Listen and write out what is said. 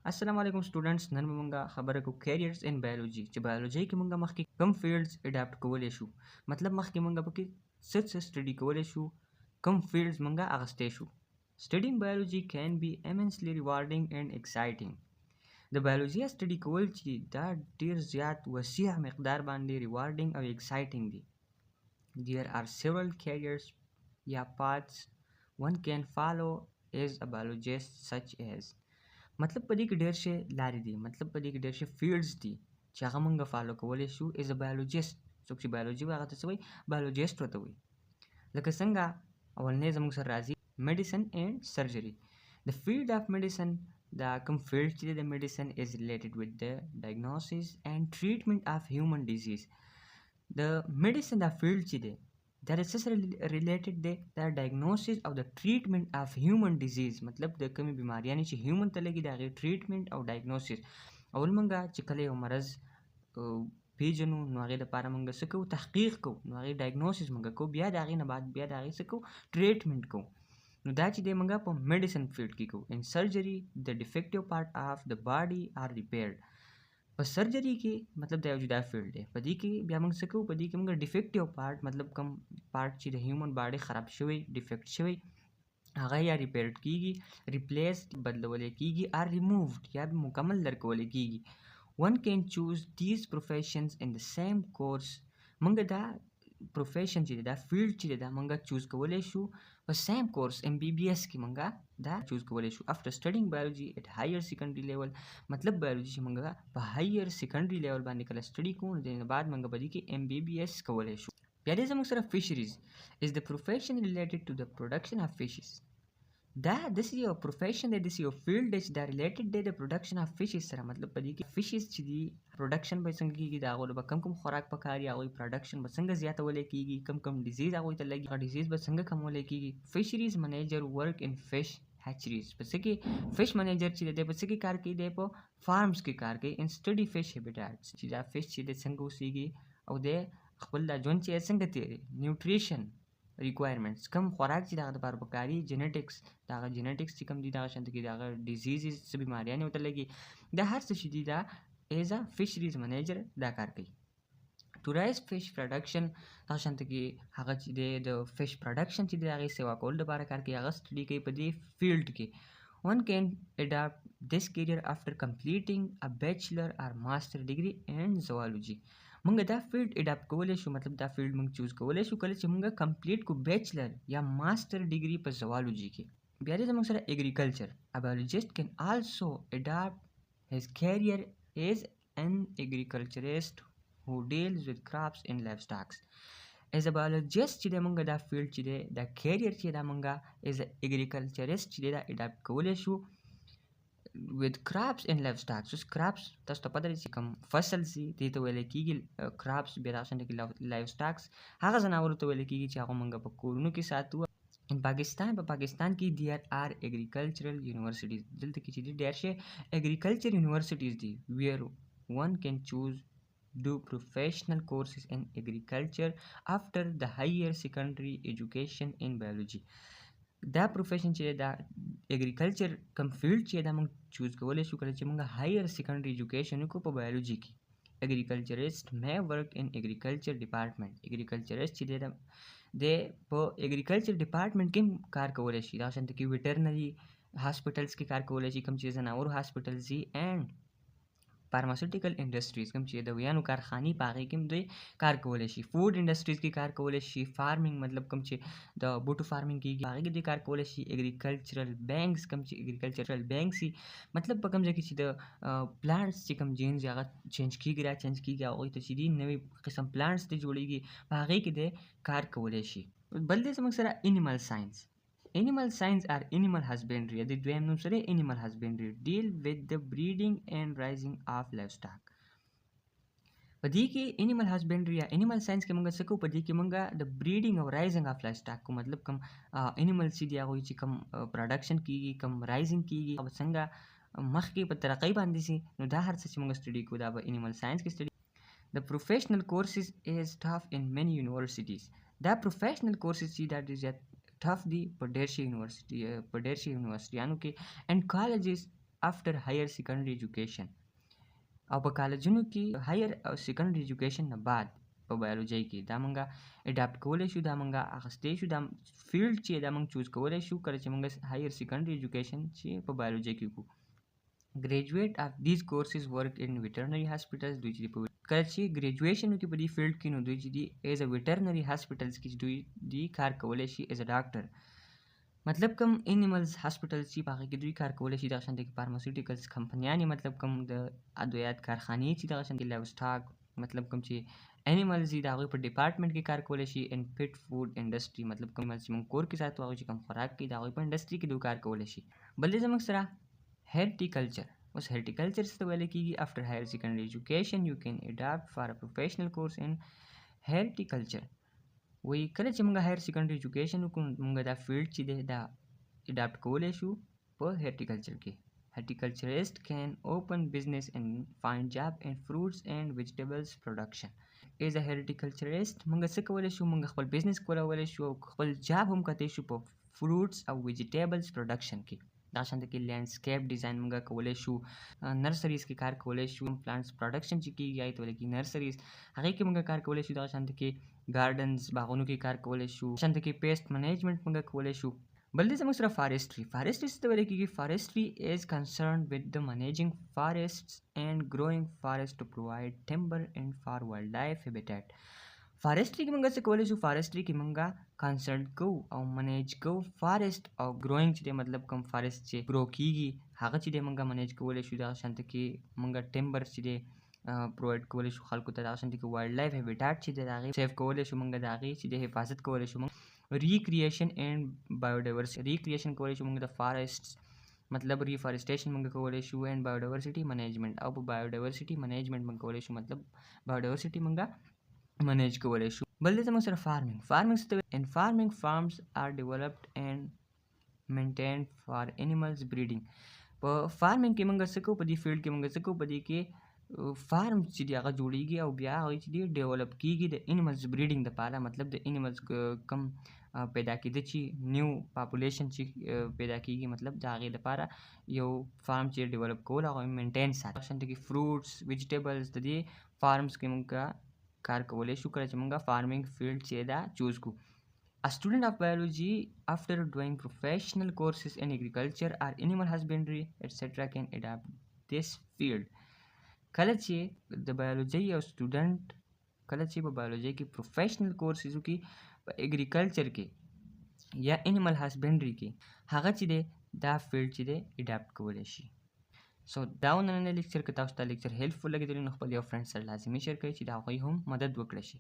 السلام علیکم سټوډنټس نن به مونږه خبره کوو کیریرز ان بایولوژي چې بایولوژي کې مونږه مخکې کم فیلډز اډاپټ کولی شو مطلب مخکې مونږه پکې څه سټډي کولی شو کم فیلډز مونږه اغستی شو studying biology can be immensely rewarding and exciting د بایولوژي سټډي کول چې دا ډیر زیات وسیع مقدار باندې ریوارډینګ او ایکسایټینګ دي there are several careers یا paths one can follow as a biologist such as مطلب په دې کې ډېر شی لارې دي مطلب په دې کې ډېر شی فیلډز دي چې هغه مونږ فالو کولی شو ایز ا بایولوجیست څوک چې بایولوژي وایي هغه ته څه وایي بایولوجیست ورته وایي لکه څنګه اولنی زموږ سره راځي میډیسن اینډ سرجري د فیلډ اف میډیسن دا کوم فیلډ چې د میډیسن از ریلیټډ وذ د ډایګنوسیس اینډ ټریټمنټ اف هیومن ډیزیز د میډیسن دا فیلډ چې دی دا د څه سره ریلیټډ دی دا ډایګنوسیس او د ټریټمنټ اف هیومن ډیزیز مطلب د کومې بیماریانې چې هیومن ته لګي د هغې ټریټمنټ او ډایګنوسیس اول مونږه چې کله یو مرض پیژنو نو هغې دپاره مونږ څه کوو تحقیق کوو نو هغې ډایګنوسیس مونږ کوو بیا د هغې نه بعد بیا د هغې څه کوو ټریټمنټ کوو نو دا چې دی مونږ په میډیسن فیلډ کې کوو ان سرجري د ډیفیکټیو پارټ اف د باډي آر ریپیرډ په سرجري کې مطلب دا یو جدا فیلډ دی په دې کې بیا موږ څه کوو په دې کې موږ ډیفیکټیو پارټ مطلب کوم پارټ چې د هیومن باډي خراب شوی ډیفیکټ شوی هغه یا ریپیرډ کیږي ریپلیس بدلولی کیږي آر ریمووډ یا مکمل درکولی کیږي ون کین چوز دیز پروفیشنز ان د سیم کورس موږ دا پروفیشن چې دی دا فیلډ چې دی دا موږ چوز کولی شو په سیم کورس ایم بی بی ایس کې موږ دا چوز کولی شو افټر سټډینګ بایولوژي اټ هایر سیکنډري لیول مطلب بایولوژي چې موږ په هایر سیکنډري لیول باندې کله سټډي کوو نو د نه بعد موږ په دې کې ایم بی بی ایس کولی شو بیا دې زموږ سره فشریز از د پروفیشن ریلیټډ ټو د پروډکشن اف فشز دا داسې یو پروفیشن دی داسې یو فیلډ دی چې دا ریلیټډ دی د پروډکشن اف فشز سره مطلب په دې کې فشز چې دي پروډکشن به څنګه کېږي د هغو به کم خوراک پکار وي هغوی پروډکشن به څنګه زیاتولی کېږي کم ډیزیز هغوی ته لګي هغه ډیزیز به څنګه کمولی کېږي فشریز منیجر ورک ان فش هیچریز په څه کې فش منیجر چې دی په څه کې کار کوي دی په فارمز کې کار کوي ان سټډي فش هیبیټاټس چې دا فش چې دی څنګه اوسیږي او د خپل دا ژوند چې څنګه تیری نیوټریشن ریکوایرمنټس کم خوراک چې دغه دپاره پکاري جینیټکس دغه جینیټکس چې کوم دي دغه شانته کې دغه ډیزیزز څه بیماریانې ورته لګي دا هر څه چې دي دا ایز ا فشریز منیجر دا کار کوي to rise fish production دا شانته کې هغه چې دی د فش پروډکشن چې دی هغې سیوا کولو دپاره کار کوي هغه سټډي کوي په دې فیلډ کې one can adopt this career after completing a bachelor or master degree in zoology مونږ دا فیلډ اډاپټ کولی شو مطلب دا فیلډ مونږ چوز کولی شو کله چې مونږ کمپلیټ کو بیچلر یا ماسټر ډیګري په زوالوجي کې بیا دې زموږ سره ایګریکلچر ا بایولوجیست کین آلسو اډاپټ his career as an agriculturist who deals with crops and livestock as a biologist چې د مونږ دا فیلډ چې دی دا کیریئر چې دا مونږ as a agriculturist چې دی دا اډاپټ کولی شو with crops and livestock so crops تاسو ته پته لري چې کوم فصل سي دې ته ویل کېږي crops بیا دغه شانته کې livestock هغه ځناورو ته ویل کېږي چې هغه موږ په کورونو کې ساتو ان پاکستان کې there are agricultural universities دلته کې چې ډېر شي agriculture universities دي where one can choose do professional courses in agriculture after the higher secondary education in biology دا پروفیشن چې دا اګریکلچر کم فیلډ چې دا موږ چوز کولی شو کله چې موږ هایر سیکنډري ایجوکیشن وکړو په بایولوژي کې اګریکلچریست may work in agriculture department اګریکلچریست چې دی په اګریکلچر ډپارټمنټ کې کار کولی شي دا شانته کې ویټرنري هاسپټلز کې کار کولی شي کوم چې ځناورو هاسپټلز دي اینډ فارماسیوټیکل انډسټریز کوم چې د ویانو کارخانې په هغې کې هم دوی کار کولی شي فوډ انډسټریز کې کار کولی شي فارمنګ مطلب کوم چې د بوټو فارمنګ کېږي هغې کې دوی کار کولی شي اګریکلچرل بینکس کوم چې اګریکلچرل بینکس وي مطلب په کوم ځای کې چې د پلانټس چې کوم جینز هغه چینج کېږي را چینج کېږي هغوی ته چې دي نوي قسم پلانټس دې جوړېږي په هغې کې دی کار کولی شي بل دی زموږ سره انیمل ساینس Animal science or animal husbandry د دویم نوم سره animal husbandry deal with the breeding and raising of livestock په دې کې animal husbandry یا animal science کې موږ څه کوو په دې کې موږ د breeding او raising of livestock کو مطلب کوم animals چې دي هغوی چې کوم production کېږي کوم rising کېږي او څنګه مخکې په ترقۍ باندې سي نو دا هر څه چې موږ سټډي کوو دا به animal science کې سټډي The professional courses is tough in many universities دا professional courses چې دا ډېر ټف دي په ډېر شي یونیورسټیانو کې اینډ کالجز after higher secondary education او په کالجونو کې هایر او سیکنډري ایجوکیشن نه بعد په بایولوژي کې دا مونږه اډاپټ کولی شو دا مونږه اخیستی شو دا فیلډ چې دا مونږ چوز کولی شو کله چې مونږ هایر سیکنډري ایجوکیشن چې په بایولوژي کې کوو ګریجویټ اف دیز کورسز ورک ان ویټرنري هاسپټلز دوی چې کله چې ګریجویشن وکړي په دې فیلډ کې نو دوی چې دي ایز ا ویټرنري هاسپټلز کې دوی دی کار کولی شي ایز ا ډاکټر مطلب کوم انیملز هاسپټل چې په هغه کې دوی کار کولی شي دغه شان د فارماسیوټیکلز کمپنیانې مطلب کوم د ادویات کارخانې چې دغه شان د لایو سټاک مطلب کوم چې انیملز دي د هغوی په ډپارټمنټ کې کار کولی شي ان پټ فوډ انډسټري مطلب کوم چې موږ کور کې ساتو هغوی چې کوم خوراک کوي د هغوی په انډسټري کې دوی کار کولی شي بل دی زموږ سره هرټیکلچر اوس هرټیکلچر څه ته ویل کېږي افټر هایر سیکنډري ایجوکیشن یو کین اډاپټ فار ا پروفیشنل کورس ان هرټیکلچر وایي کله چې موږ هایر سیکنډري ایجوکیشن وکړو موږ دا فیلډ چې دی دا اډاپټ کولی شو په هرټیکلچر کې Horticulturist can open business and find job in fruits and vegetables production. As a horticulturist موږ څه کولی شو موږ خپل بزنس کولولی شو او خپل جاب هم کتی شو په فروټس او ویجیټیبلز پروډکشن کې دا شانته کې لینډسکیپ ډیزاین موږ کولی شو نرسریز کې کار کولی شو پلانټس پروډکشن چې کېږي هغې ته ویل کېږي نرسریز هغې کې موږ کار کولی شو دغه شانته کې ګارډنز باغونو کې کار کولی شو شانته کې پیسټ منیجمنټ موږ کولی شو بل دې زموږ سره فارسټري څه ته ویل کېږي فارسټري از کنسرنډ with the managing forests and growing forests to provide timber and for wildlife habitat فارسټري کې موږ څه کولی شو فارسټري کې موږ کنسرن کوو او منیج کوو فارسټ او ګروینګ چې دی مطلب کوم فارسټ چې ګرو کېږي هغه چې دی موږ منیج کولی شو دغه شانته کې موږ ټمبر چې دی پرووایډ کولی شو خلکو ته دغه شانته کې وایلډ لایف هیبیټاټ چې دی د هغې سیف کولی شو موږ د هغې چې دی حفاظت کولی شو موږ ریکریشن اینډ بایوډایورسټي ریکریشن کولی شو موږ د فارسټس مطلب ریفارسټیشن موږ کولی شو اینډ بایوډایورسټي منیجمنټ او په بایوډایورسټي منیجمنټ موږ کولی شو مطلب بایوډایورسټي موږ منیج کولی شو بل دې زموږ سره فارمنګ څه ته ان فارمنګ فارمز آر ډیولپډ اینډ مینټینډ فار انیملز بریډینګ په فارمنګ کې موږ څه کوو په دې فیلډ کې موږ څه کوو په دې کې فارم چې دی هغه جوړیږي او بیا هغه چې دی ډیولپ کېږي د انیملز بریډینګ دپاره مطلب د انیملز کم پیدا کېده چې نیو پاپولیشن چې پیدا کېږي مطلب د هغې دپاره یو فارم چې ډیولپ کول هغه مینټین ساتي شانته کې فروټس ویجیټیبلز د دې فارمز کې موږ کار کولی شو کله چې موږ فارمنګ فیلډ چې دا چوز کړو A student of biology after doing professional courses in agriculture or animal husbandry etc. can adapt this field کله چې د بایولوژي یو سټوډنټ کله چې په بایولوژي کې پروفیشنل کورسز وکړي په اګریکلچر کې یا انیمل هاسبنډري کې هغه چې دی دا فیلډ چې دی اډاپټ کولی شي سو دا نننی لیکچر که تاسو ته لیکچر هیلپفul لګېدلی نو خپل یو فرینډ سره لازمي شیر کړئ چې د هغوی هم مدد وکړی شي